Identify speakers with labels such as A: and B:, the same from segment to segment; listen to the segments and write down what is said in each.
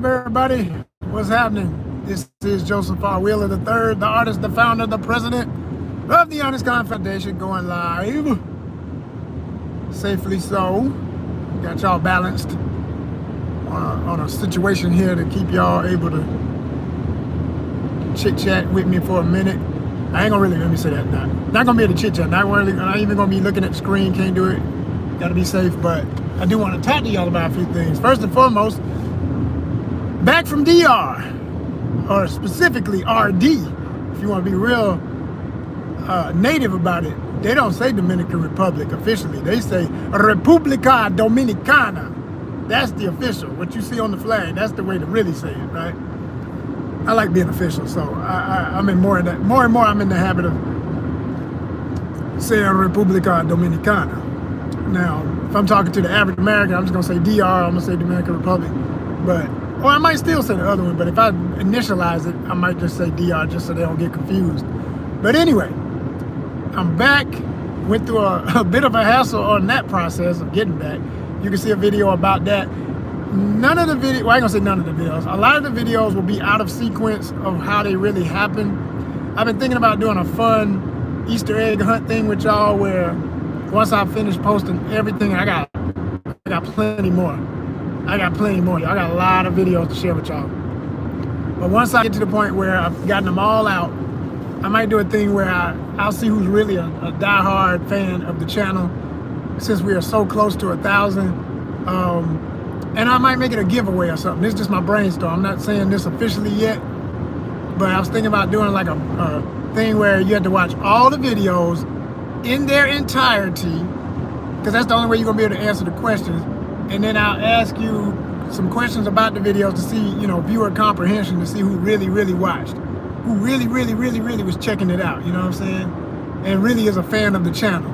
A: Everybody, what's happening? This is Joseph R. Wheeler III, the artist, the founder, the president of the ONYXCON Foundation, going live safely. So got y'all balanced on a situation here to keep y'all able to chit chat with me for a minute. I ain't gonna really, let me say that, not gonna be able to chit chat, not even gonna be looking at the screen, can't do it, gotta be safe. But I do want to talk to y'all about a few things. First and foremost, back from DR, or specifically RD, if you want to be real native about it. They don't say Dominican Republic officially. They say Republica Dominicana. That's the official. What you see on the flag, that's the way to really say it, right? I like being official, so I'm in more of that. More and more, I'm in the habit of saying Republica Dominicana. Now, if I'm talking to the average American, I'm just gonna say DR. I'm gonna say Dominican Republic, or I might still say the other one, but if I initialize it, I might just say DR just so they don't get confused. But anyway, I'm back. Went through a bit of a hassle on that process of getting back. You can see a video about that. None of the videos, well, I ain't gonna say none of the videos. A lot of the videos will be out of sequence of how they really happen. I've been thinking about doing a fun Easter egg hunt thing with y'all where once I finish posting everything, I got plenty more. I got plenty more. I got a lot of videos to share with y'all. But once I get to the point where I've gotten them all out, I might do a thing where I'll see who's really a diehard fan of the channel, since we are so close to 1,000. And I might make it a giveaway or something. This is just my brainstorm. I'm not saying this officially yet, but I was thinking about doing like a thing where you have to watch all the videos in their entirety, because that's the only way you're gonna be able to answer the questions. And then I'll ask you some questions about the videos to see, viewer comprehension, to see who really, really watched, who really, really, really, really was checking it out, you know what I'm saying? And really is a fan of the channel,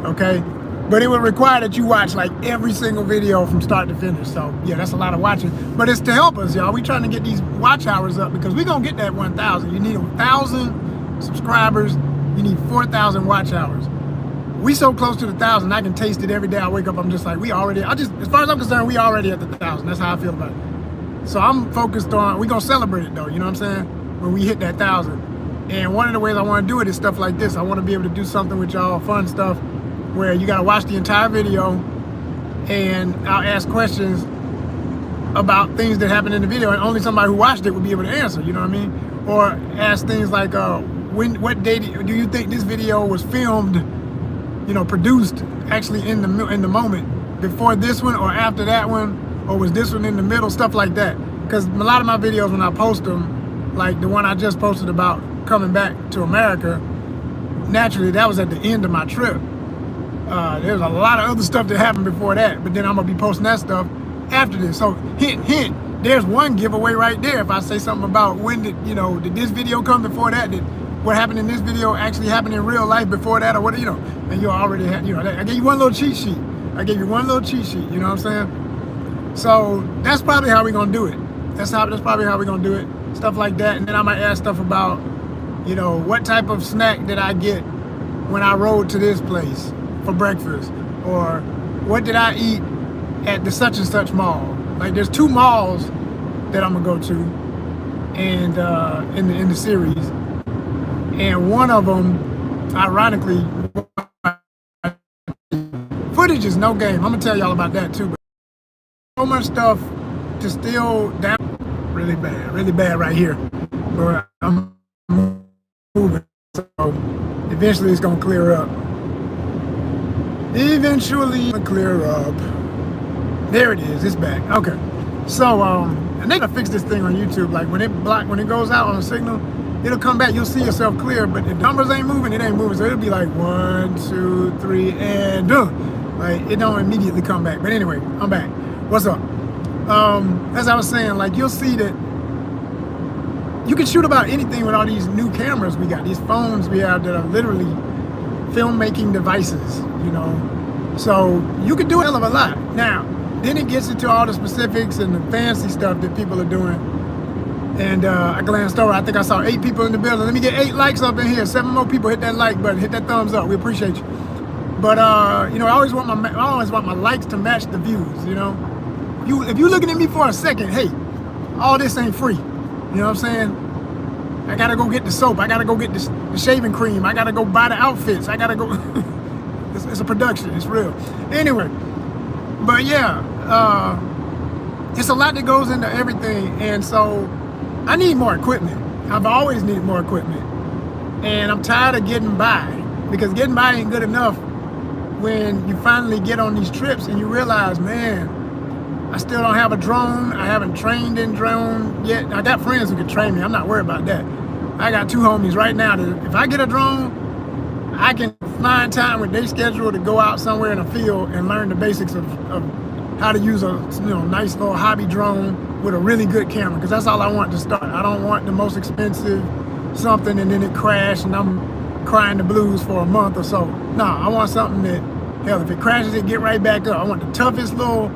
A: okay? But it would require that you watch like every single video from start to finish. So yeah, that's a lot of watching, but it's to help us, y'all. We trying to get these watch hours up because we gonna get that 1,000. You need 1,000 subscribers, you need 4,000 watch hours. We so close to the 1,000, I can taste it every day I wake up. I'm just like, as far as I'm concerned, we already at the 1,000. That's how I feel about it. So I'm focused on, we gonna celebrate it though, you know what I'm saying? When we hit that 1,000. And one of the ways I wanna do it is stuff like this. I wanna be able to do something with y'all, fun stuff, where you gotta watch the entire video and I'll ask questions about things that happened in the video and only somebody who watched it would be able to answer, you know what I mean? Or ask things like, what date do you think this video was filmed, produced actually in the moment, before this one or after that one, or was this one in the middle, stuff like that. Because a lot of my videos, when I post them, like the one I just posted about coming back to America, naturally that was at the end of my trip. There's a lot of other stuff that happened before that, but then I'm gonna be posting that stuff after this. So hint, hint, there's one giveaway right there. If I say something about when did this video come before that, did what happened in this video actually happened in real life before that, or what, and you already had, I gave you one little cheat sheet. You know what I'm saying? So that's probably how we're gonna do it. That's probably how we're gonna do it. Stuff like that. And then I might ask stuff about, what type of snack did I get when I rode to this place for breakfast? Or what did I eat at the such and such mall? Like there's 2 malls that I'm gonna go to and in the series. And one of them, ironically, footage is no game. I'm gonna tell y'all about that too. But so much stuff to still down, really bad right here. But I'm moving, so eventually it's gonna clear up. Eventually it'll clear up. There it is. It's back. Okay. So and they gotta fix this thing on YouTube. Like when it goes out on the signal, it'll come back, you'll see yourself clear, but if numbers ain't moving, it ain't moving. So it'll be like 1, 2, 3, and like it don't immediately come back. But anyway, I'm back. What's up? As I was saying, like you'll see that you can shoot about anything with all these new cameras we got, these phones we have that are literally filmmaking devices, So you can do a hell of a lot. Now, then it gets into all the specifics and the fancy stuff that people are doing. And I glanced over, I think I saw 8 people in the building. Let me get 8 likes up in here. 7 more people, hit that like button, hit that thumbs up. We appreciate you. But I always want my likes to match the views, If you're looking at me for a second, hey, all this ain't free. You know what I'm saying? I gotta go get the soap. I gotta go get the shaving cream. I gotta go buy the outfits. I gotta go. It's a production. It's real. Anyway, but yeah, it's a lot that goes into everything, and so I need more equipment. I've always needed more equipment, and I'm tired of getting by, because getting by ain't good enough when you finally get on these trips and you realize, man, I still don't have a drone. I haven't trained in drone yet. I got friends who can train me. I'm not worried about that. I got 2 homies right now that if I get a drone, I can find time with their schedule to go out somewhere in a field and learn the basics of how to use a nice little hobby drone with a really good camera, because that's all I want to start. I don't want the most expensive something and then it crashed and I'm crying the blues for a month or so. No, I want something that, hell, if it crashes, it get right back up. I want the toughest little.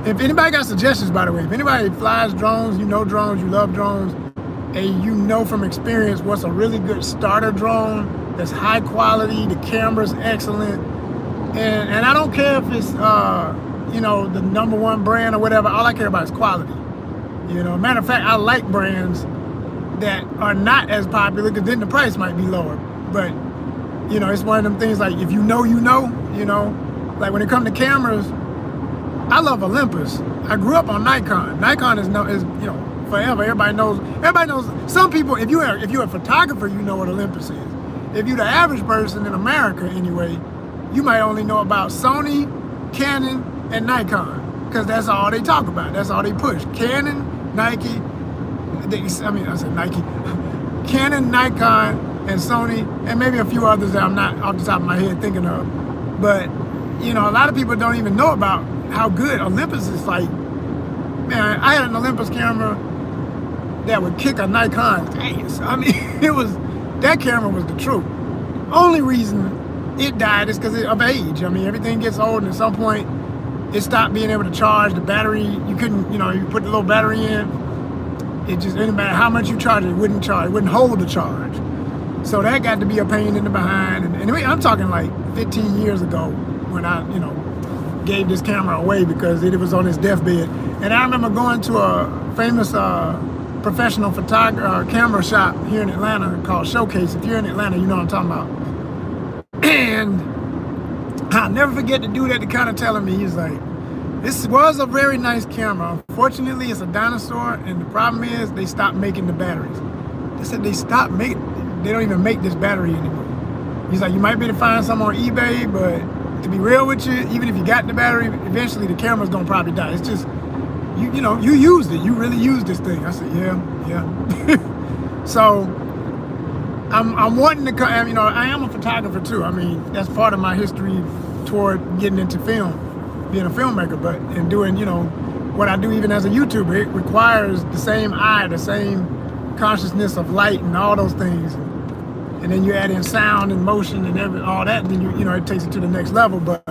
A: If anybody got suggestions, by the way, if anybody flies drones, you know drones, you love drones, and you know from experience what's a really good starter drone that's high quality, the camera's excellent, and I don't care if it's the #1 brand or whatever. All I care about is quality. Matter of fact, I like brands that are not as popular, because then the price might be lower. But it's one of them things, like, if you know, like when it comes to cameras, I love Olympus. I grew up on Nikon. Nikon is forever. Everybody knows. Some people, if you're a photographer, you know what Olympus is. If you're the average person in America, anyway, you might only know about Sony, Canon, and Nikon, because that's all they talk about. That's all they push. Canon, Nike. I said Nike. Canon, Nikon, and Sony, and maybe a few others that I'm not off the top of my head thinking of. But a lot of people don't even know about how good Olympus is. Like, man, I had an Olympus camera that would kick a Nikon's ass. I mean, that camera was the truth. Only reason it died is because of age. I mean, everything gets old, and at some point it stopped being able to charge. The battery, you couldn't, you put the little battery in, it just, no matter how much you charge it, it wouldn't charge, it wouldn't hold the charge. So that got to be a pain in the behind. And anyway, I'm talking like 15 years ago when I, gave this camera away because it was on its deathbed. And I remember going to a famous professional photographer camera shop here in Atlanta called Showcase. If you're in Atlanta, you know what I'm talking about. And I'll never forget the dude at the counter telling me, he's like, this was a very nice camera. Unfortunately, it's a dinosaur, and the problem is they stopped making the batteries. They said they don't even make this battery anymore. He's like, you might be able to find some on eBay, but to be real with you, even if you got the battery, eventually the camera's gonna probably die. It's just, you used it. You really used this thing. I said, yeah. So I'm wanting to, I am a photographer too. I mean, that's part of my history toward getting into film, being a filmmaker, and doing, what I do even as a YouTuber. It requires the same eye, the same consciousness of light and all those things. And then you add in sound and motion and all that, and then it takes it to the next level. But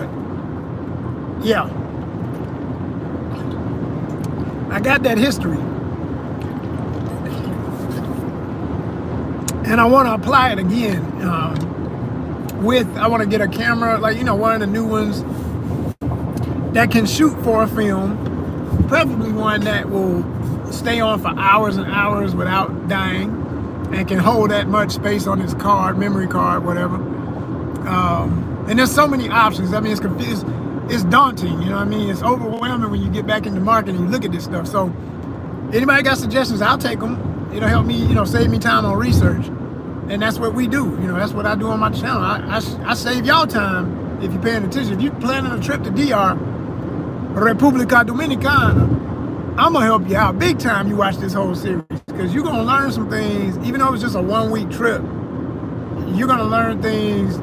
A: yeah, I got that history, and I want to apply it again. I want to get a camera, like one of the new ones that can shoot for a film, preferably one that will stay on for hours and hours without dying, and can hold that much space on its card, memory card, whatever. And there's so many options. I mean, it's daunting, It's overwhelming when you get back in the market and you look at this stuff. So anybody got suggestions, I'll take them. It'll help me, save me time on research. And that's what we do. That's what I do on my channel. I save y'all time if you're paying attention. If you're planning a trip to DR, Republica Dominicana, I'm gonna help you out big time. You watch this whole series, because you're gonna learn some things. Even though it's just a 1-week trip, you're gonna learn things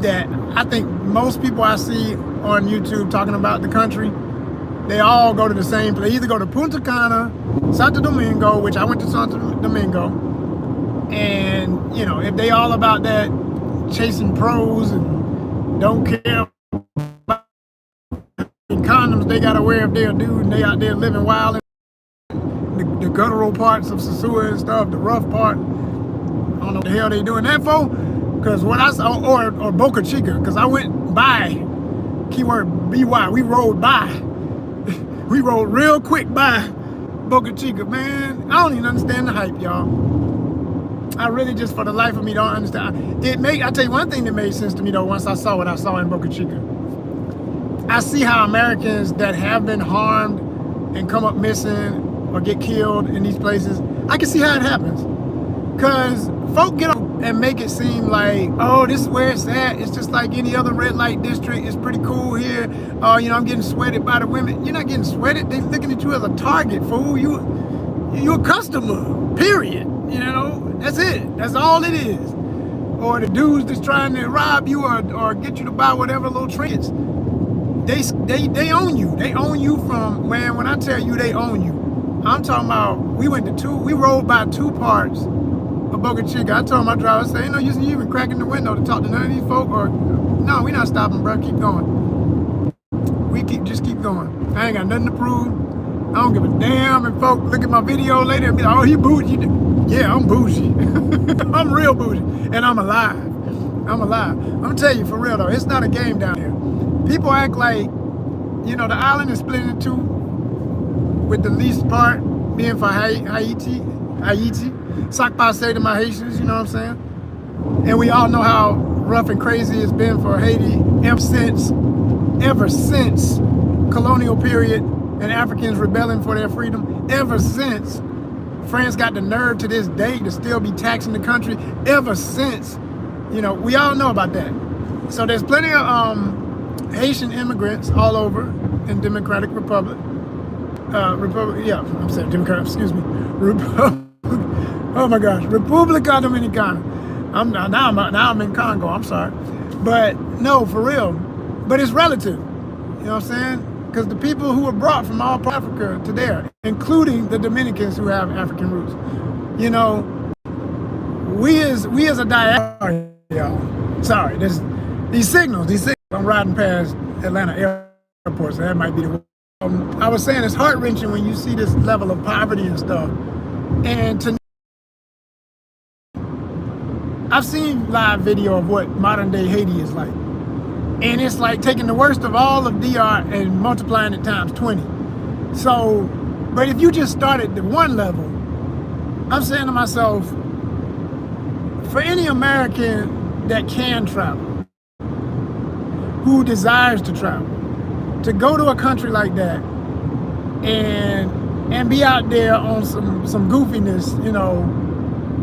A: that I think most people I see on YouTube talking about the country, they all go to the same place. They either go to Punta Cana, Santo Domingo, which I went to Santo Domingo, and if they all about that chasing pros and don't care about condoms they gotta wear if they're a dude and they out there living wild in the guttural parts of Sosua and stuff, the rough part. I don't know what the hell they doing that for, because what I saw, or Boca Chica, because I went by, keyword BY, we rode by. We rode real quick by Boca Chica, man, I don't even understand the hype, y'all. I really just, for the life of me, don't understand. I tell you one thing that made sense to me, though, once I saw what I saw in Boca Chica. I see how Americans that have been harmed and come up missing or get killed in these places, I can see how it happens. Because folk get up and make it seem like, oh, this is where it's at. It's just like any other red light district. It's pretty cool here. Oh, you know, I'm getting sweated by the women. You're not getting sweated. They're looking at you as a target, fool. You're a customer, period. You know, that's it. That's all it is. Or the dudes that's trying to rob you or get you to buy whatever little trinkets. They own you. They own you from, man, when I tell you they own you. I'm talking about, we rolled by 2 parts of Boca Chica. I told my driver, I said, ain't no use in you even cracking the window to talk to none of these folk, or, no, we not stopping, bro, keep going. Just keep going. I ain't got nothing to prove. I don't give a damn if folk look at my video later and be like, oh, he bougie. Yeah, I'm bougie. I'm real bougie, and I'm alive. I'm gonna tell you, for real though, it's not a game down here. People act like, you know, the island is split in 2, with the least part being for Haiti, sac passe to my Haitians, you know what I'm saying? And we all know how rough and crazy it's been for Haiti ever since colonial period and Africans rebelling for their freedom, ever since France got the nerve to this day to still be taxing the country, ever since, you know, we all know about that. So there's plenty of Haitian immigrants all over in Democratic Republic. I'm saying Democratic, excuse me. Oh my gosh, Republica Dominicana. Now I'm in Congo, I'm sorry. But no, for real. But it's relative, you know what I'm saying? Because the people who were brought from all parts of Africa to there, including the Dominicans who have African roots, you know, we as a diaspora, y'all, sorry, these signals, I'm riding past Atlanta airport, so that might be the one. I was saying it's heart-wrenching when you see this level of poverty and stuff. And I've seen live video of what modern day Haiti is like. And it's like taking the worst of all of DR and multiplying it times 20. So, but if you just start at the one level, I'm saying to myself, for any American that can travel, who desires to travel, to go to a country like that and be out there on some goofiness, you know,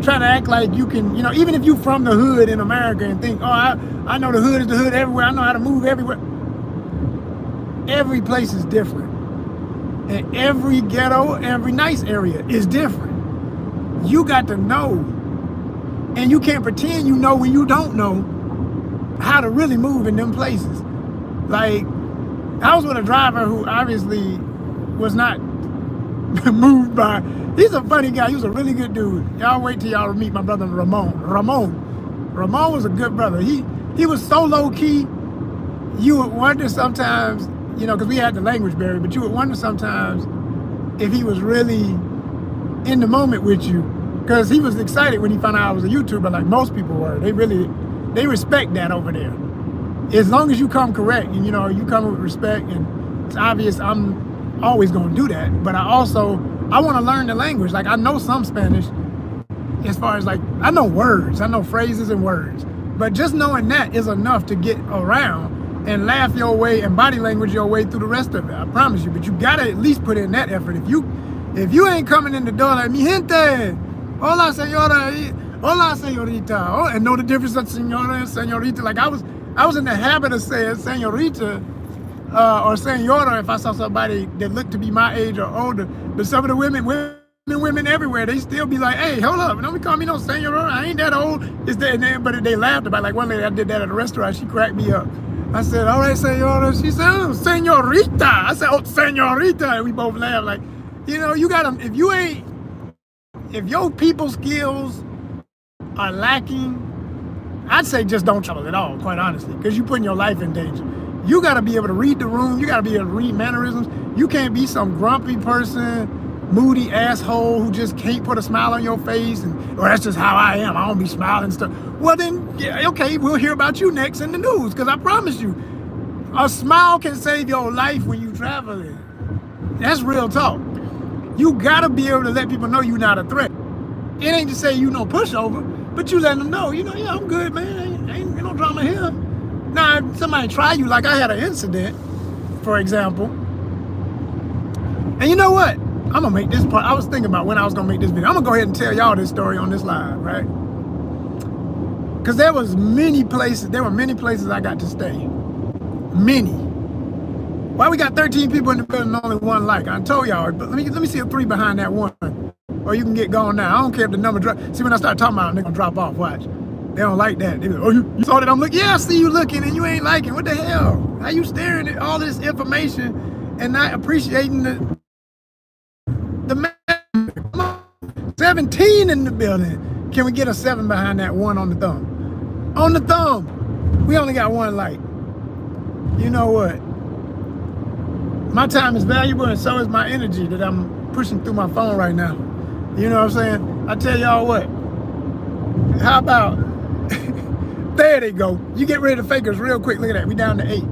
A: trying to act like you can, you know, even if you from the hood in America and think, oh, I know the hood is the hood everywhere, I know how to move everywhere. Every place is different. And every ghetto, every nice area is different. You got to know. And you can't pretend you know when you don't know how to really move in them places. Like, I was with a driver who obviously was not moved by, he's a funny guy, he was a really good dude. Y'all wait till y'all meet my brother Ramon. Ramon was a good brother. He was so low key, you would wonder sometimes, you know, because we had the language barrier, but you would wonder sometimes if he was really in the moment with you. Because he was excited when he found out I was a YouTuber, like most people were. They respect that over there. As long as you come correct and, you know, you come with respect, and it's obvious I'm always going to do that. But I want to learn the language. Like, I know some Spanish as far as, like, I know words. I know phrases and words. But just knowing that is enough to get around and laugh your way and body language your way through the rest of it. I promise you. But you got to at least put in that effort. If you ain't coming in the door like, mi gente, hola, señora, hola, señorita. Oh, and know the difference of señora and señorita. Like, I was in the habit of saying señorita or señora if I saw somebody that looked to be my age or older. But some of the women everywhere, they still be like, hey, hold up, don't be calling me no señora. I ain't that old. It's that, but they laughed about it. Like one lady, I did that at a restaurant. She cracked me up. I said, all right, señora. She said, oh, señorita. I said, oh, señorita. And we both laughed. Like, you know, you got to, if your people skills are lacking, I'd say just don't travel at all, quite honestly, because you're putting your life in danger. You got to be able to read the room. You got to be able to read mannerisms. You can't be some grumpy person, moody asshole who just can't put a smile on your face. And, or that's just how I am. I don't be smiling and stuff. Well, then, yeah, okay, we'll hear about you next in the news, because I promise you, a smile can save your life when you traveling. That's real talk. You gotta be able to let people know you're not a threat. It ain't to say you no pushover, but you letting them know, you know, yeah, I'm good, man. Ain't no drama here. Now, if somebody try you, like I had an incident, for example, and you know what? I'm gonna make this part. I was thinking about when I was gonna make this video. I'm gonna go ahead and tell y'all this story on this live, right? Because there were many places I got to stay. Many. Why we got 13 people in the building and only one like? I told y'all, but let me see a 3 behind that one. Or you can get gone now. I don't care if the number drop. See, when I start talking about them, they're gonna drop off. Watch. They don't like that. They be like, oh, you saw that I'm looking? Yeah, I see you looking and you ain't liking. What the hell? How you staring at all this information and not appreciating the man? Come on. 17 in the building. Can we get a 7 behind that one on the thumb? On the thumb. We only got one like. You know what? My time is valuable and so is my energy that I'm pushing through my phone right now. You know what I'm saying? I tell y'all what. How about, there they go. You get rid of the fakers real quick. Look at that. We down to 8.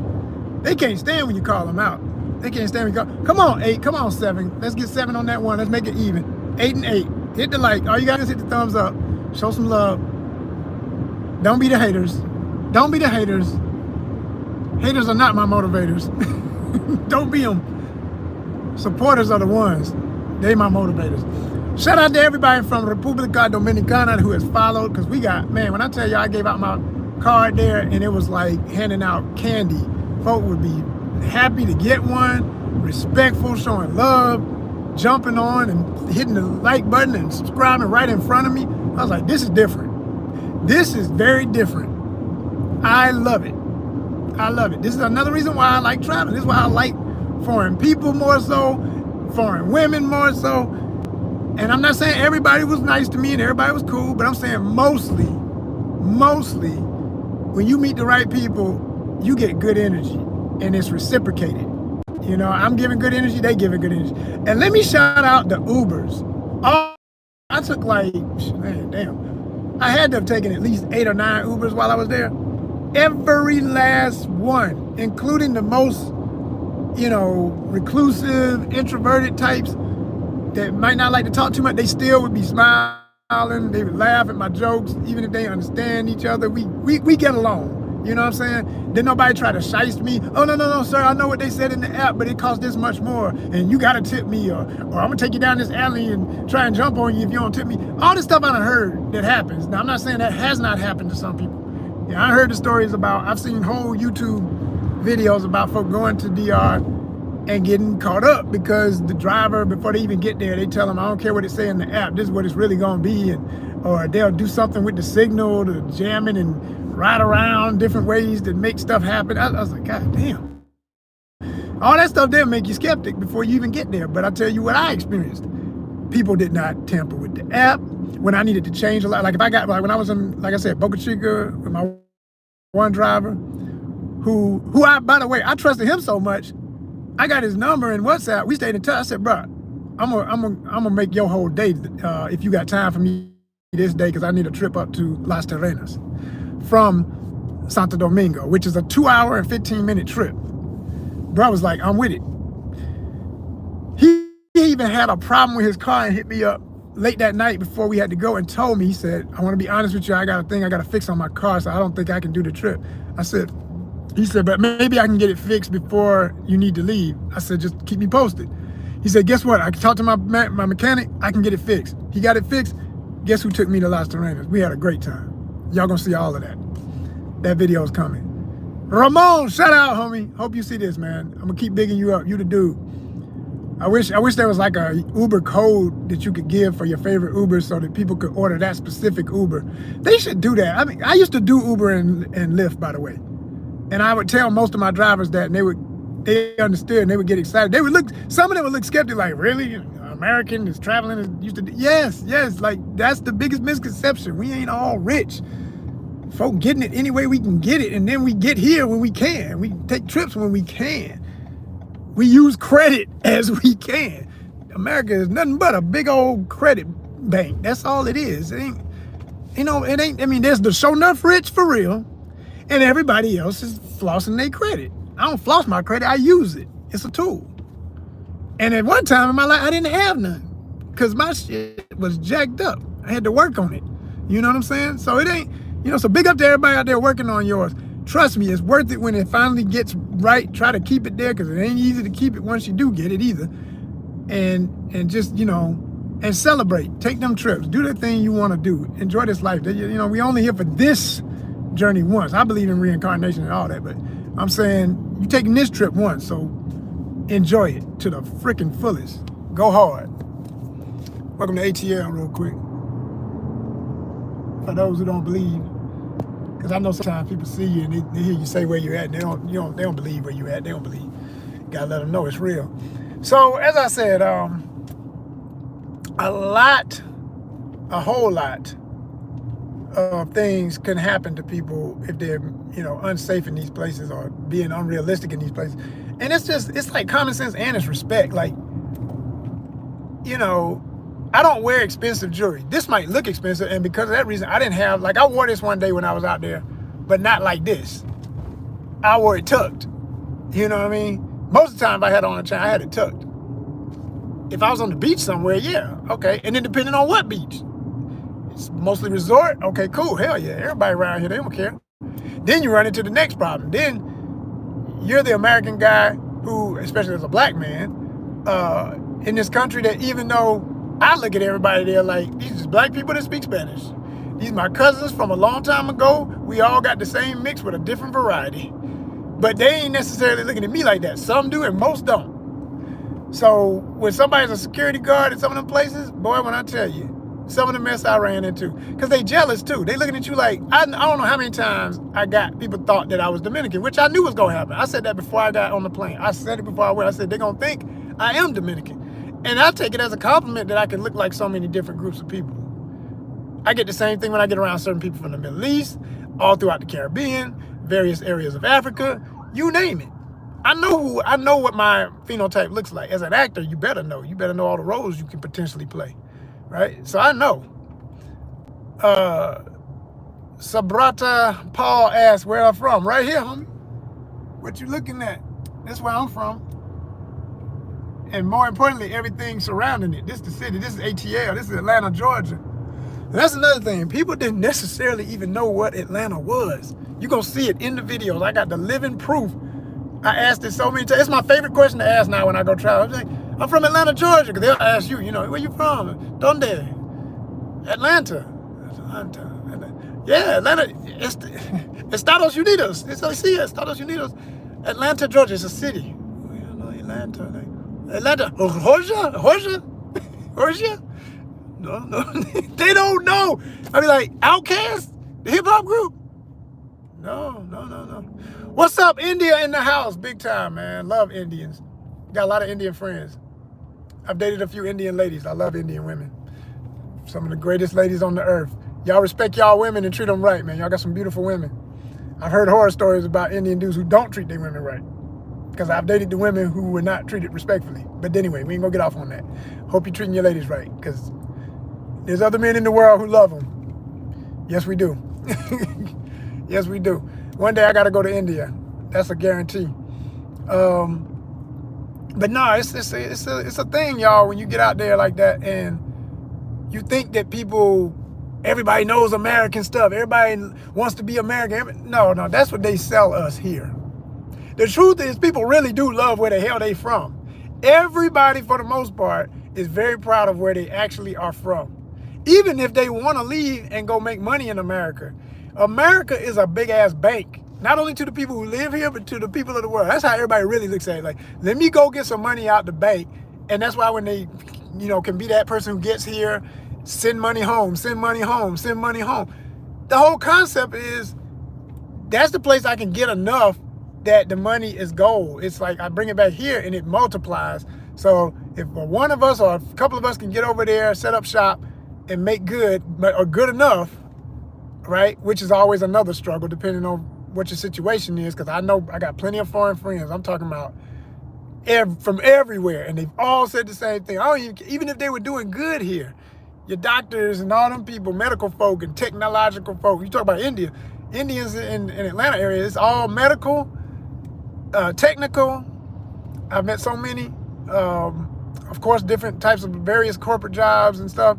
A: They can't stand when you call them out. They can't stand when you call. Come on, 8. Come on, 7. Let's get 7 on that one. Let's make it even. 8 and 8. Hit the like. All you got is hit the thumbs up. Show some love. Don't be the haters. Don't be the haters. Haters are not my motivators. Don't be them. Supporters are the ones. They my motivators. Shout out to everybody from Republica Dominicana who has followed, because we got, man, when I tell you I gave out my card there and it was like handing out candy, folk would be happy to get one, respectful, showing love, jumping on and hitting the like button and subscribing right in front of me. I was like, this is different. This is very different. I love it. I love it. This is another reason why I like traveling. This is why I like foreign people more so, foreign women more so. And I'm not saying everybody was nice to me and everybody was cool, but I'm saying mostly, when you meet the right people, you get good energy and it's reciprocated. You know, I'm giving good energy, they giving good energy. And let me shout out the Ubers. Oh, I took like, man, damn. I had to have taken at least 8 or 9 Ubers while I was there. Every last one, including the most, you know, reclusive, introverted types that might not like to talk too much, they still would be smiling. They would laugh at my jokes, even if they understand each other. We get along. You know what I'm saying? Didn't nobody try to shiest me. Oh, no, sir, I know what they said in the app, but it costs this much more, and you got to tip me, or I'm going to take you down this alley and try and jump on you if you don't tip me. All this stuff I done heard that happens. Now, I'm not saying that has not happened to some people. Yeah, I heard the stories about, I've seen whole YouTube videos about folk going to DR and getting caught up because the driver, before they even get there, they tell them, I don't care what it say in the app, this is what it's really going to be. Or they'll do something with the signal to jam it and ride around different ways that make stuff happen. I was like, God damn. All that stuff there make you skeptic before you even get there. But I tell you what I experienced. People did not tamper with the app. When I needed to change a lot, like if I got, like when I was in, like I said, Boca Chica with my one driver, who I, by the way, I trusted him so much, I got his number in WhatsApp. We stayed in touch. I said, bro, I'm gonna make your whole day if you got time for me this day, because I need a trip up to Las Terrenas from Santo Domingo, which is a 2-hour and 15-minute trip. Bro was like, I'm with it. He even had a problem with his car and hit me up late that night before we had to go and told me, he said, I want to be honest with you, I got a thing I got to fix on my car, so I don't think I can do the trip. He said, but maybe I can get it fixed before you need to leave. I said, just keep me posted. He said, guess what? I can talk to my mechanic, I can get it fixed. He got it fixed. Guess who took me to Las Terrenas? We had a great time. Y'all gonna see all of that. That video is coming. Ramon, shout out, homie. Hope you see this, man. I'm gonna keep bigging you up. You the dude. I wish there was like a Uber code that you could give for your favorite Uber so that people could order that specific Uber. They should do that. I mean, I used to do Uber and Lyft, by the way. And I would tell most of my drivers that, and they understood and they would get excited. Some of them would look skeptic, like, really? American is traveling and used to do. Yes, like that's the biggest misconception. We ain't all rich. Folk getting it any way we can get it, and then we get here when we can. We take trips when we can. We use credit as we can. America is nothing but a big old credit bank. That's all it is. It ain't, I mean, there's the show enough rich for real, and everybody else is flossing their credit. I don't floss my credit, I use it. It's a tool. And at one time in my life, I didn't have none because my shit was jacked up. I had to work on it. You know what I'm saying? So it ain't, you know, so big up to everybody out there working on yours. Trust me, it's worth it when it finally gets right. Try to keep it there because it ain't easy to keep it once you do get it either. And just, you know, and celebrate. Take them trips. Do the thing you want to do. Enjoy this life. You know, we only here for this journey once. I believe in reincarnation and all that, but I'm saying you're taking this trip once, so enjoy it to the freaking fullest. Go hard. Welcome to ATL real quick. For those who don't believe, because I know sometimes people see you and they hear you say where you're at, and they don't believe where you're at. They don't believe. Gotta let them know it's real. So as I said, a whole lot of things can happen to people if they're, you know, unsafe in these places or being unrealistic in these places. And it's like common sense and it's respect. Like, you know, I don't wear expensive jewelry. This might look expensive, and because of that reason, I didn't have, like, I wore this one day when I was out there, but not like this. I wore it tucked. You know what I mean? Most of the time if I had on a chain, I had it tucked. If I was on the beach somewhere, yeah, okay. And then depending on what beach. It's mostly resort, okay, cool, hell yeah. Everybody around here, they don't care. Then you run into the next problem. Then you're the American guy who, especially as a black man, in this country, that even though I look at everybody there like, these are black people that speak Spanish. These are my cousins from a long time ago. We all got the same mix with a different variety. But they ain't necessarily looking at me like that. Some do and most don't. So when somebody's a security guard at some of them places, boy, when I tell you, some of the mess I ran into, because they jealous too. They looking at you like, I don't know how many times I got people thought that I was Dominican, which I knew was going to happen. I said that before I got on the plane. I said it before I went. I said, they're going to think I am Dominican. And I take it as a compliment that I can look like so many different groups of people. I get the same thing when I get around certain people from the Middle East, all throughout the Caribbean, various areas of Africa, you name it. I know what my phenotype looks like. As an actor, you better know. You better know all the roles you can potentially play, right? So I know. Sabrata Paul asked where I'm from. Right here, homie. What you looking at? That's where I'm from. And more importantly, everything surrounding it. This is the city. This is ATL. This is Atlanta, Georgia. And that's another thing. People didn't necessarily even know what Atlanta was. You're going to see it in the videos. I got the living proof. I asked it so many times. It's my favorite question to ask now when I go travel. I'm like, I'm from Atlanta, Georgia. Because they'll ask you, you know, where you from? Donde? Atlanta. Yeah, Atlanta. Estados Unidos. Estados Unidos. Atlanta, Georgia. It's a city. Atlanta. Atlanta, Georgia? No, they don't know. I mean, like, Outkast, the hip hop group? No. What's up, India in the house? Big time, man. Love Indians. Got a lot of Indian friends. I've dated a few Indian ladies. I love Indian women. Some of the greatest ladies on the earth. Y'all respect y'all women and treat them right, man. Y'all got some beautiful women. I've heard horror stories about Indian dudes who don't treat their women right. Because I've dated the women who were not treated respectfully. But anyway, we ain't gonna get off on that. Hope you're treating your ladies right, because there's other men in the world who love them. Yes, we do. Yes, we do. One day I gotta go to India. That's a guarantee. But no, it's a thing, y'all, when you get out there like that and you think that everybody knows American stuff. Everybody wants to be American. No, that's what they sell us here. The truth is, people really do love where the hell they from. Everybody, for the most part, is very proud of where they actually are from. Even if they want to leave and go make money in America. America is a big-ass bank. Not only to the people who live here, but to the people of the world. That's how everybody really looks at it. Like, let me go get some money out the bank. And that's why when they, you know, can be that person who gets here, send money home, send money home, send money home. The whole concept is, that's the place I can get enough that the money is gold. It's like I bring it back here and it multiplies. So if one of us or a couple of us can get over there, set up shop and make good, or good enough, right? Which is always another struggle depending on what your situation is. Because I know I got plenty of foreign friends. I'm talking about from everywhere. And they've all said the same thing. Even if they were doing good here, your doctors and all them people, medical folk and technological folk. You talk about India. Indians in Atlanta area, it's all medical, technical. I've met so many. of course, different types of various corporate jobs and stuff,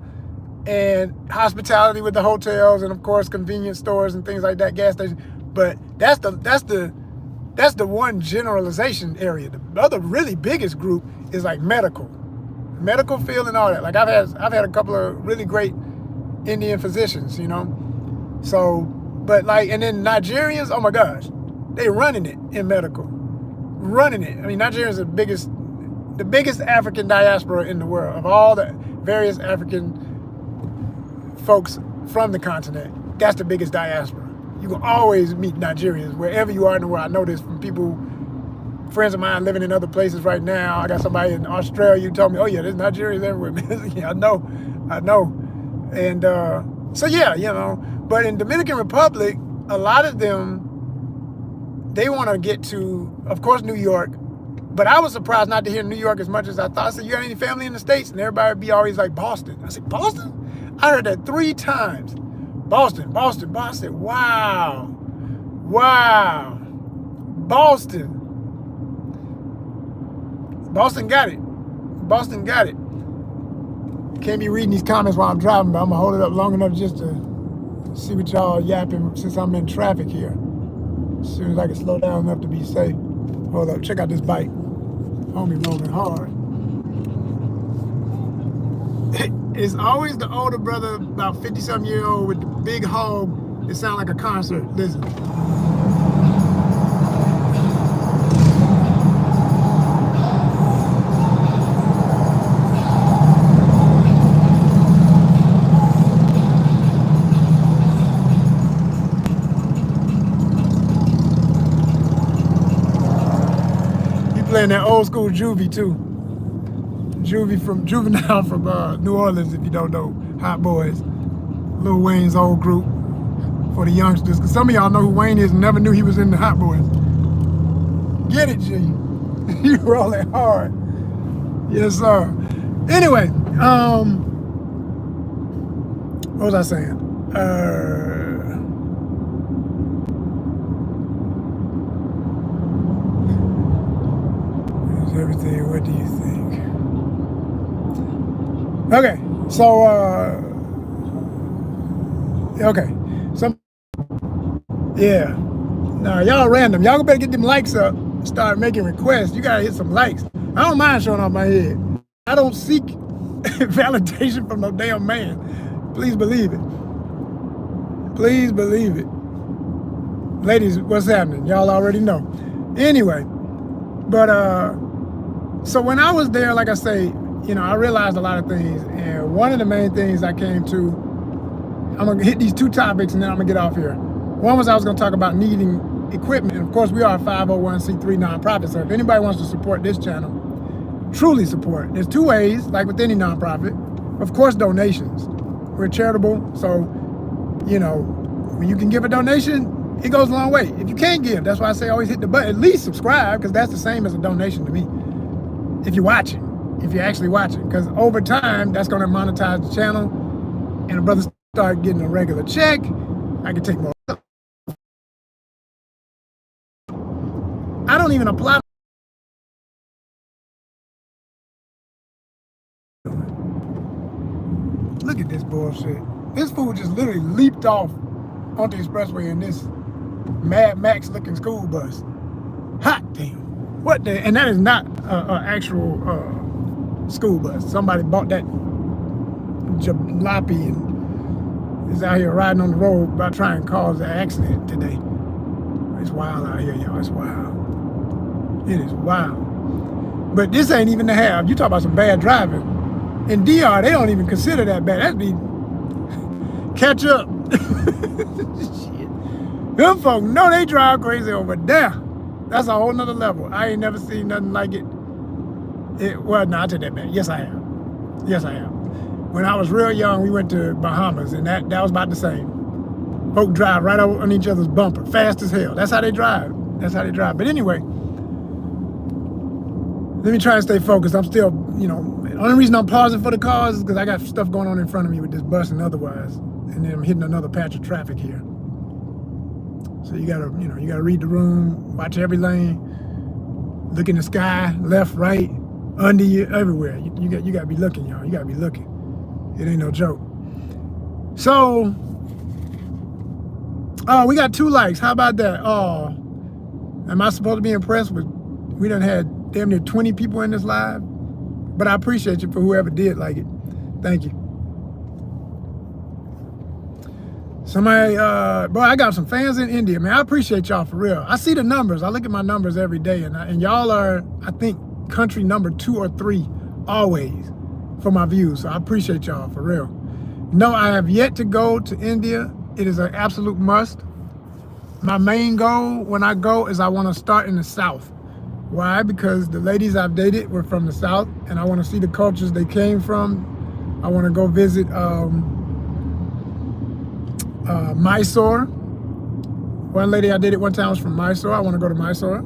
A: and hospitality with the hotels, and of course, convenience stores and things like that, gas stations. But that's the one generalization area. The other really biggest group is like medical field and all that. Like I've had a couple of really great Indian physicians, you know. So, but like, and then Nigerians, oh my gosh, they running it in medical, running it. I mean, Nigerians are the biggest African diaspora in the world of all the various African folks from the continent. That's the biggest diaspora. You will always meet Nigerians wherever you are in the world. I know this from people, friends of mine living in other places right now. I got somebody in Australia who told me, oh yeah, there's Nigerians everywhere. Yeah, I know. And so yeah, you know, but in Dominican Republic, a lot of them, they want to get to, of course, New York. But I was surprised not to hear New York as much as I thought. I said, you got any family in the States? And everybody would be always like, Boston. I said, Boston? I heard that 3 times. Boston. I said, wow. Boston got it. Can't be reading these comments while I'm driving, but I'm gonna hold it up long enough just to see what y'all yapping since I'm in traffic here. As soon as I can slow down enough to be safe. Hold up, check out this bike. Homie rolling hard. It's always the older brother, about 50-something year old with the big hog. It sounds like a concert. Listen. Playing that old school Juvie too. Juvenile from New Orleans, if you don't know, Hot Boys. Lil Wayne's old group for the youngsters. Because some of y'all know who Wayne is and never knew he was in the Hot Boys. Get it, G. You rolling hard. Yes, sir. Anyway, what was I saying? Everything, what do you think? Okay, so yeah. Now y'all random. Y'all better get them likes up. Start making requests. You gotta hit some likes. I don't mind showing off my head. I don't seek validation from no damn man. Please believe it. Please believe it. Ladies, what's happening? Y'all already know. Anyway, but so when I was there, like I say, you know, I realized a lot of things. And one of the main things I came to, I'm going to hit these 2 topics and then I'm going to get off here. One was I was going to talk about needing equipment. And of course, we are a 501c3 nonprofit. So if anybody wants to support this channel, truly support. There's 2 ways, like with any nonprofit. Of course, donations. We're charitable. So, you know, when you can give a donation, it goes a long way. If you can't give, that's why I say always hit the button. At least subscribe, because that's the same as a donation to me. If you're watching, if you're actually watching, because over time, that's going to monetize the channel, and a brother start getting a regular check. I can take more. I don't even apply. Look at this bullshit. This fool just literally leaped off onto the expressway in this Mad Max looking school bus. Hot damn. What the? And that is not an actual school bus. Somebody bought that jalopy and is out here riding on the road about trying to cause an accident today. It's wild out here, y'all. It's wild. It is wild. But this ain't even the half. You talk about some bad driving. In DR, they don't even consider that bad. That'd be catch up. Shit. Them folk know they drive crazy over there. That's a whole nother level. I ain't never seen nothing like it. Well, no, I take that back. Yes, I have. Yes, I have. When I was real young, we went to Bahamas, and that was about the same. Folk drive right on each other's bumper, fast as hell. That's how they drive. That's how they drive. But anyway, let me try and stay focused. I'm still, you know, the only reason I'm pausing for the cars is because I got stuff going on in front of me with this bus and otherwise. And then I'm hitting another patch of traffic here. So you gotta read the room, watch every lane, look in the sky, left, right, under you, everywhere. You got to be looking, y'all. You got to be looking. It ain't no joke. So, oh, we got 2 likes. How about that? Oh, am I supposed to be impressed with? We done had damn near 20 people in this live, but I appreciate you for whoever did like it. Thank you. Somebody, boy, I got some fans in India, man. I appreciate y'all for real. I see the numbers. I look at my numbers every day, and y'all are, I think, country number 2 or 3 always for my views. So I appreciate y'all for real. No, I have yet to go to India. It is an absolute must. My main goal when I go is I want to start in the South. Why? Because the ladies I've dated were from the South, and I want to see the cultures they came from. I want to go visit Mysore. One lady I dated one time was from Mysore. I want to go to Mysore.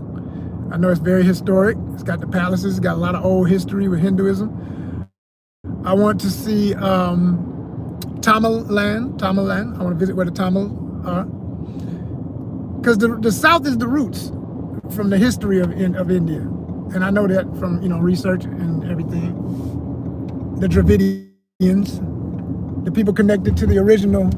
A: I know it's very historic. It's got the palaces. It's got a lot of old history with Hinduism. I want to see Tamil land. I want to visit where the Tamil are. Because the South is the roots from the history of India. And I know that from, research and everything. The Dravidians, the people connected to the original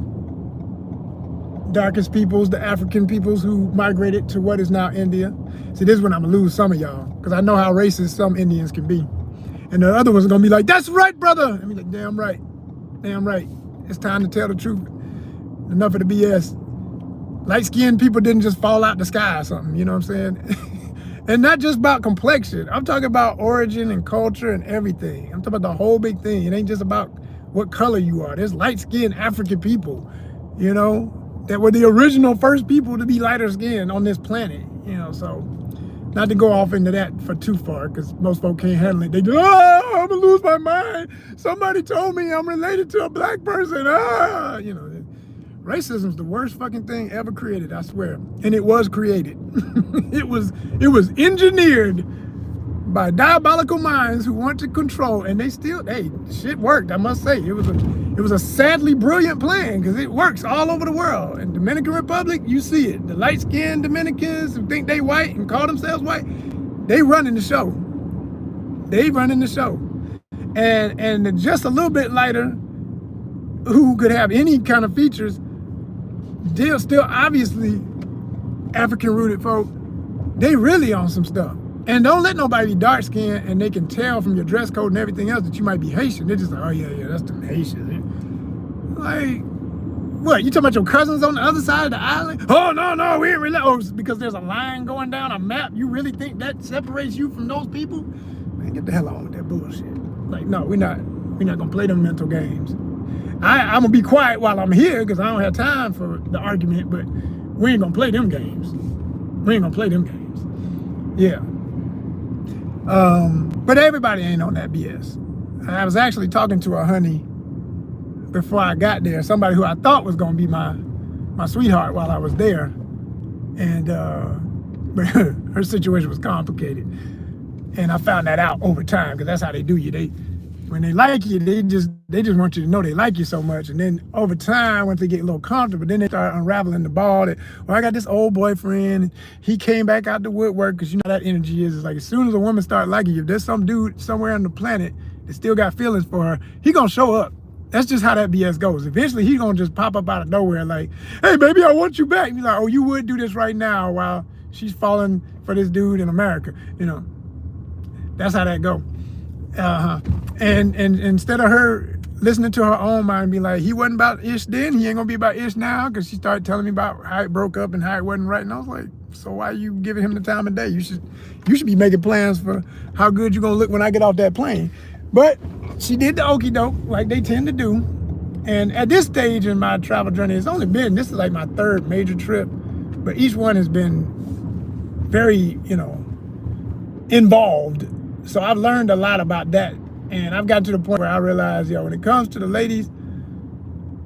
A: darkest peoples, the African peoples who migrated to what is now India. See, this is when I'm gonna lose some of y'all, because I know how racist some Indians can be. And the other ones are gonna be like, that's right, brother. I mean, like, damn right. Damn right. It's time to tell the truth. Enough of the BS. Light-skinned people didn't just fall out the sky or something, you know what I'm saying? And not just about complexion. I'm talking about origin and culture and everything. I'm talking about the whole big thing. It ain't just about what color you are. There's light-skinned African people, that were the original first people to be lighter skinned on this planet, so not to go off into that for too far, because most folk can't handle it. They go, oh, I'm gonna lose my mind. Somebody told me I'm related to a black person. Racism's the worst fucking thing ever created, I swear. And it was created. It was engineered by diabolical minds who want to control, and they still, hey, shit worked, I must say. It was a sadly brilliant plan, because it works all over the world. In Dominican Republic, you see it. The light-skinned Dominicans who think they white and call themselves white, they running the show. They running the show. And just a little bit lighter, who could have any kind of features, they're still obviously African-rooted folk. They really on some stuff. And don't let nobody be dark-skinned and they can tell from your dress code and everything else that you might be Haitian. They're just like, oh yeah, that's the Haitians. Like, what, you talking about your cousins on the other side of the island? Oh, no, we ain't really, because there's a line going down a map, you really think that separates you from those people? Man, get the hell on with that bullshit. Like, no, we're not gonna play them mental games. I'm gonna be quiet while I'm here, because I don't have time for the argument, but we ain't gonna play them games. Yeah. But everybody ain't on that BS. I was actually talking to a honey before I got there, somebody who I thought was gonna be my sweetheart while I was there. And but her situation was complicated. And I found that out over time, because that's how they do you. When they like you, they just want you to know they like you so much. And then over time, once they get a little comfortable, then they start unraveling the ball that, well, I got this old boyfriend, and he came back out the woodwork, because you know how that energy is. It's like, as soon as a woman starts liking you, if there's some dude somewhere on the planet that still got feelings for her, he gonna show up. That's just how that BS goes. Eventually, he gonna just pop up out of nowhere like, hey, baby, I want you back. And he's like, oh, you would do this right now while she's falling for this dude in America. That's how that go. And instead of her listening to her own mind and be like, he wasn't about Ish then, he ain't gonna be about Ish now, because she started telling me about how it broke up and how it wasn't right. And I was like, so why are you giving him the time of day? You should be making plans for how good you're gonna look when I get off that plane. But she did the okie doke, like they tend to do. And at this stage in my travel journey, this is like my 3rd major trip, but each one has been very, involved. So I've learned a lot about that. And I've gotten to the point where I realize, when it comes to the ladies,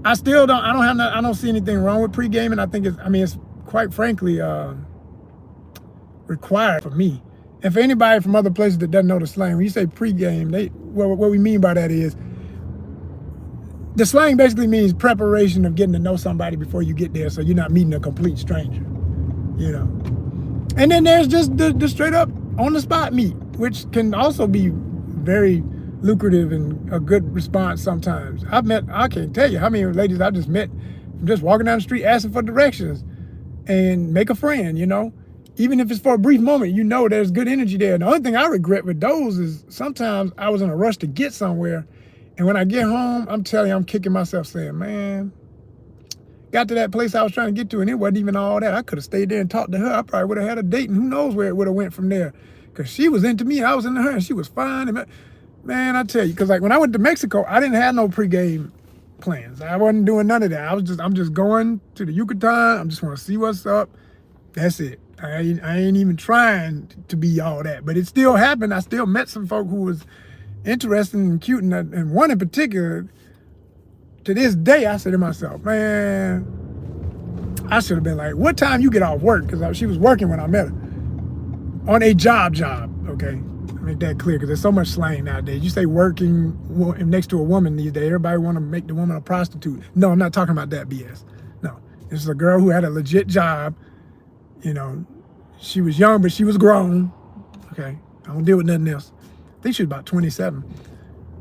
A: I don't see anything wrong with pre-gaming. I think it's quite frankly required for me. And for anybody from other places that doesn't know the slang, when you say pre-game, what we mean by that is, the slang basically means preparation of getting to know somebody before you get there, so you're not meeting a complete stranger, And then there's just the straight up on the spot meet, which can also be very lucrative and a good response sometimes. I can't tell you how many ladies I just met just walking down the street asking for directions and make a friend, you know? Even if it's for a brief moment, you know there's good energy there. And the only thing I regret with those is sometimes I was in a rush to get somewhere. And when I get home, I'm telling you, I'm kicking myself saying, man, got to that place I was trying to get to and it wasn't even all that. I could have stayed there and talked to her. I probably would have had a date and who knows where it would have went from there. Because she was into me and I was into her and she was fine. And man, I tell you, because like when I went to Mexico, I didn't have no pregame plans. I wasn't doing none of that. I'm just going to the Yucatan. I just want to see what's up. That's it. I ain't even trying to be all that, but it still happened. I still met some folk who was interesting and cute, and one in particular, to this day, I said to myself, man, I should have been like, what time you get off work? Because she was working when I met her. On a job, okay? Make that clear, because there's so much slang nowadays. You say working next to a woman these days, everybody want to make the woman a prostitute. No, I'm not talking about that BS. No, this is a girl who had a legit job. You know, she was young, but she was grown. Okay, I don't deal with nothing else. I think she was about 27.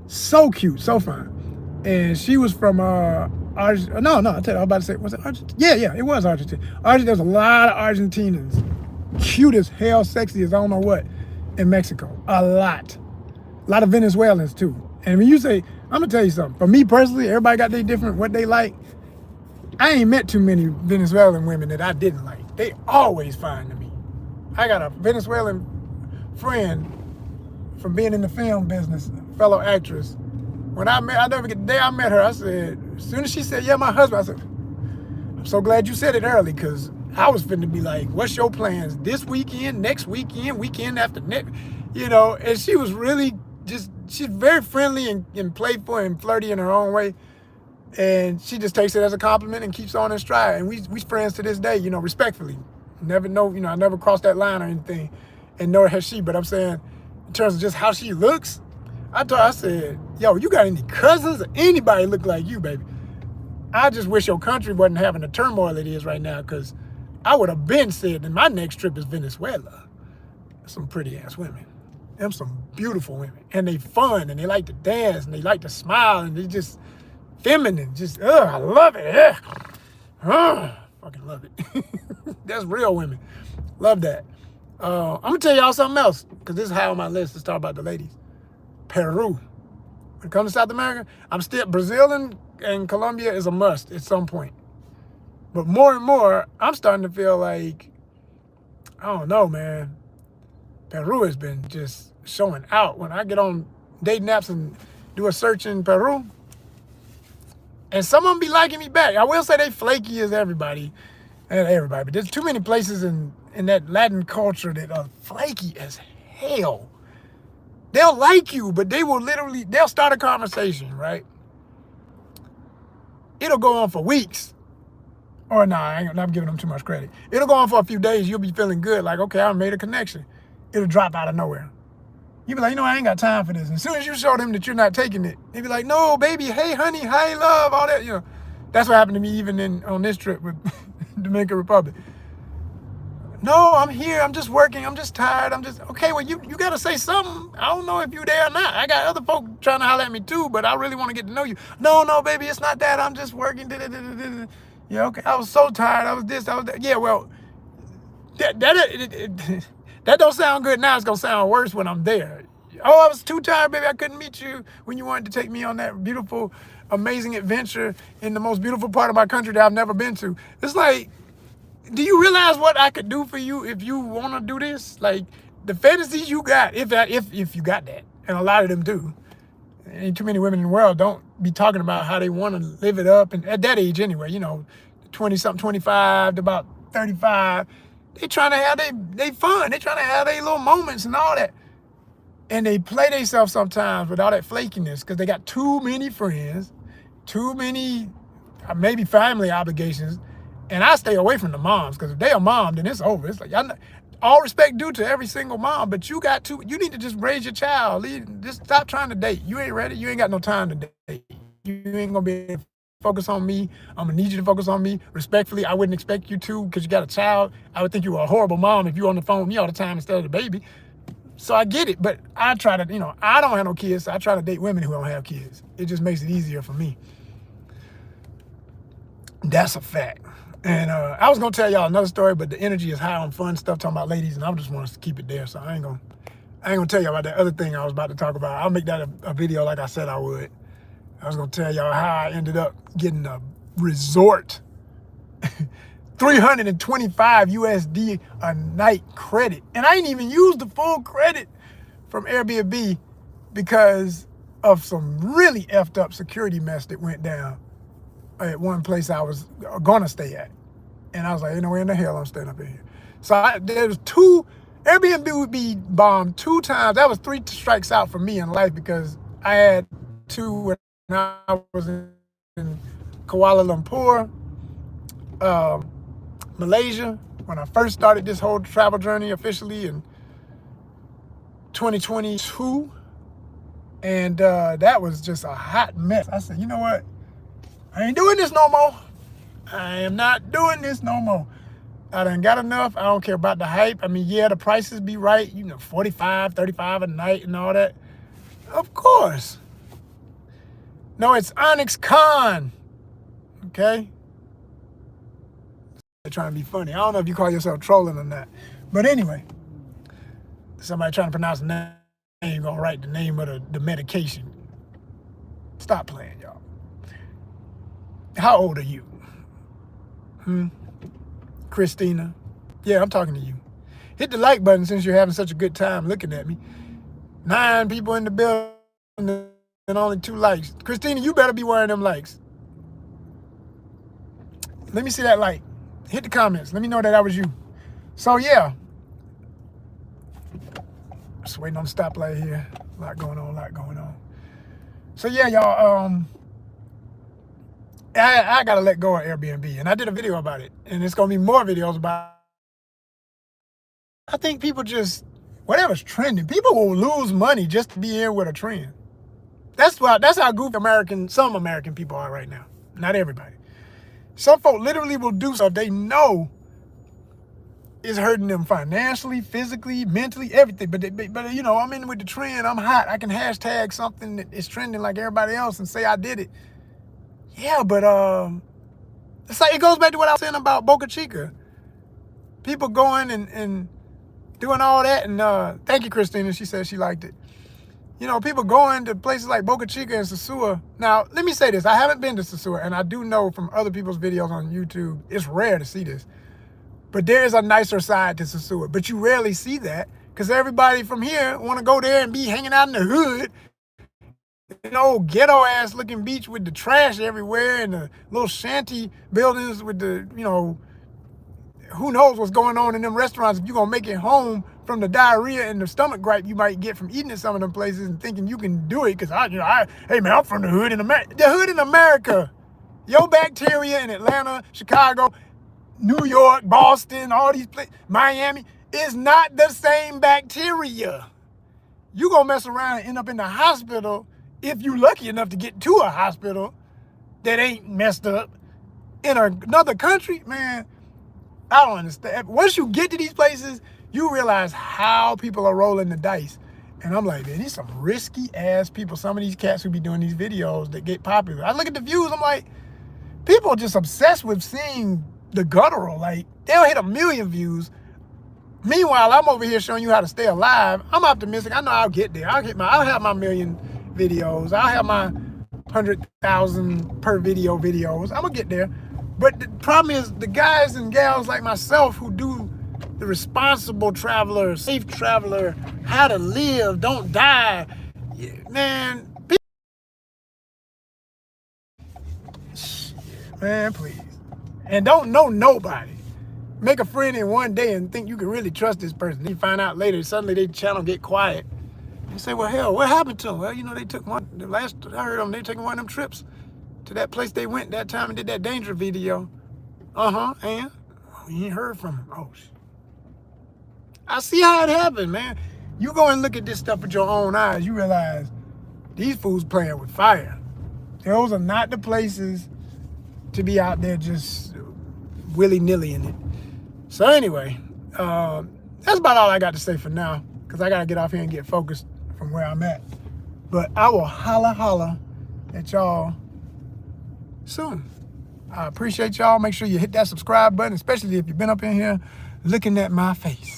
A: So cute, so fine. And she was from Argentina. No, I tell you, I was about to say, was it Argentina? Yeah, it was Argentina. There's a lot of Argentinians, cute as hell, sexy as I don't know what, in Mexico. A lot of Venezuelans too. And when you say, I'm gonna tell you something. For me personally, everybody got their different what they like. I ain't met too many Venezuelan women that I didn't like. They always fine to me. I got a Venezuelan friend from being in the film business, fellow actress. When I never forget the day I met her, I said, as soon as she said, yeah, my husband, I said, I'm so glad you said it early, because I was finna be like, what's your plans this weekend, next weekend, weekend after next, you know? And she was really she's very friendly and playful and flirty in her own way. And she just takes it as a compliment and keeps on in stride. And we friends to this day, you know, respectfully. Never know, you know, I never crossed that line or anything, and nor has she. But I'm saying, in terms of just how she looks, I said, yo, you got any cousins or anybody look like you, baby? I just wish your country wasn't having the turmoil it is right now, because I would have been said that my next trip is Venezuela. Some pretty ass women. Them some beautiful women. And they fun, and they like to dance, and they like to smile, and they just feminine, just, I love it. Fucking love it. That's real women. Love that. I'm gonna tell y'all something else, because this is high on my list to talk about the ladies. Peru. When it comes to South America, Brazil and Colombia is a must at some point. But more and more, I'm starting to feel like, I don't know, man. Peru has been just showing out. When I get on dating apps and do a search in Peru, and some of them be liking me back. I will say they flaky as everybody. Not everybody, but there's too many places in that Latin culture that are flaky as hell. They'll like you, but they'll start a conversation, right? It'll go on for weeks. Or I'm not giving them too much credit. It'll go on for a few days. You'll be feeling good, like, okay, I made a connection. It'll drop out of nowhere. You be like, you know, I ain't got time for this. And as soon as you show them that you're not taking it, they be like, no, baby, hey, honey, hey, love, all that. You know, that's what happened to me even on this trip with Dominican Republic. No, I'm here. I'm just working. I'm just tired. Okay, well, you got to say something. I don't know if you there or not. I got other folk trying to holler at me too, but I really want to get to know you. No, baby, it's not that. I'm just working. Yeah, okay. I was so tired. I was this, I was that. Yeah, well, that don't sound good now. It's going to sound worse when I'm there. Oh, I was too tired, baby. I couldn't meet you when you wanted to take me on that beautiful, amazing adventure in the most beautiful part of my country that I've never been to. It's like, do you realize what I could do for you if you want to do this? Like, the fantasies you got, if you got that, and a lot of them do. Ain't too many women in the world don't be talking about how they want to live it up. And at that age anyway, you know, 20-something, 25 to about 35, they trying to have they fun. They trying to have their little moments and all that. And they play themselves sometimes with all that flakiness because they got too many friends, too many, maybe family obligations. And I stay away from the moms, because if they a mom, then it's over. It's like, all respect due to every single mom, but you need to just raise your child. Just stop trying to date. You ain't ready. You ain't got no time to date. You ain't gonna be able to focus on me. I'm gonna need you to focus on me. Respectfully, I wouldn't expect you to, because you got a child. I would think you were a horrible mom if you were on the phone with me all the time instead of the baby. So I get it, but I try to, you know, I don't have no kids, so I try to date women who don't have kids. It just makes it easier for me. That's a fact. And I was gonna tell y'all another story, but the energy is high on fun stuff talking about ladies, and I just want us to keep it there. So I ain't gonna tell y'all about that other thing I was about to talk about. I'll make that a video like I said I would. I was gonna tell y'all how I ended up getting a resort 325 USD a night credit. And I ain't even used the full credit from Airbnb because of some really effed up security mess that went down at one place I was gonna stay at. And I was like, ain't no way in the hell I'm staying up in here. So there was Airbnb would be bombed 2 times. That was 3 strikes out for me in life because I had 2 when I was in Kuala Lumpur, Malaysia, when I first started this whole travel journey officially in 2022. And that was just a hot mess. I said, you know what? I ain't doing this no more. I am not doing this no more. I done got enough. I don't care about the hype. I mean, yeah, the prices be right. You know, 45, 35 a night and all that. Of course. No, it's ONYXCON. Okay? They're trying to be funny. I don't know if you call yourself trolling or not. But anyway, somebody trying to pronounce the name, you're going to write the name of the medication. Stop playing, y'all. How old are you? Christina? Yeah, I'm talking to you. Hit the like button since you're having such a good time looking at me. 9 people in the building and only 2 likes. Christina, you better be wearing them likes. Let me see that like. Hit the comments. Let me know that was you. So yeah. Just waiting on the stoplight here. A lot going on. So yeah, y'all, I gotta let go of Airbnb. And I did a video about it. And it's gonna be more videos about it. I think people just, whatever's trending, people will lose money just to be in with a trend. That's how goofy some American people are right now. Not everybody. Some folk literally will do stuff they know is hurting them financially, physically, mentally, everything. But you know, I'm in with the trend. I'm hot. I can hashtag something that is trending like everybody else and say I did it. Yeah, but it's like it goes back to what I was saying about Boca Chica. People going and doing all that, and thank you, Christina. She said she liked it. You know, people going to places like Boca Chica and Sosua. Now, let me say this. I haven't been to Sosua, and I do know from other people's videos on YouTube, it's rare to see this. But there is a nicer side to Sosua. But you rarely see that because everybody from here want to go there and be hanging out in the hood. An old ghetto-ass looking beach with the trash everywhere and the little shanty buildings with the, you know, who knows what's going on in them restaurants if you're going to make it home from the diarrhea and the stomach gripe you might get from eating at some of them places and thinking you can do it because, hey, man, I'm from the hood in America. The hood in America. Your bacteria in Atlanta, Chicago, New York, Boston, all these places, Miami, is not the same bacteria. You're going to mess around and end up in the hospital if you're lucky enough to get to a hospital that ain't messed up in another country. Man, I don't understand. Once you get to these places, you realize how people are rolling the dice. And I'm like, man, these some risky ass people. Some of these cats who be doing these videos that get popular. I look at the views, I'm like, people are just obsessed with seeing the guttural. Like, they'll hit 1 million views. Meanwhile, I'm over here showing you how to stay alive. I'm optimistic. I know I'll get there. I'll have my 1 million videos. I'll have my 100,000 per video videos. I'm gonna get there. But the problem is the guys and gals like myself who do the responsible traveler, safe traveler, how to live, don't die. Man, man, please. And don't know nobody. Make a friend in one day and think you can really trust this person. Then you find out later, suddenly their channel get quiet. You say, well, hell, what happened to them? Well, you know, they took the last I heard them, they taking one of them trips to that place they went that time and did that danger video. And you ain't heard from them. Oh, shit. I see how it happened, man. You go and look at this stuff with your own eyes, you realize these fools playing with fire. Those are not the places to be out there just willy-nilly in it. So anyway, that's about all I got to say for now. because I got to get off here and get focused from where I'm at. But I will holla at y'all soon. I appreciate y'all. Make sure you hit that subscribe button, especially if you've been up in here looking at my face.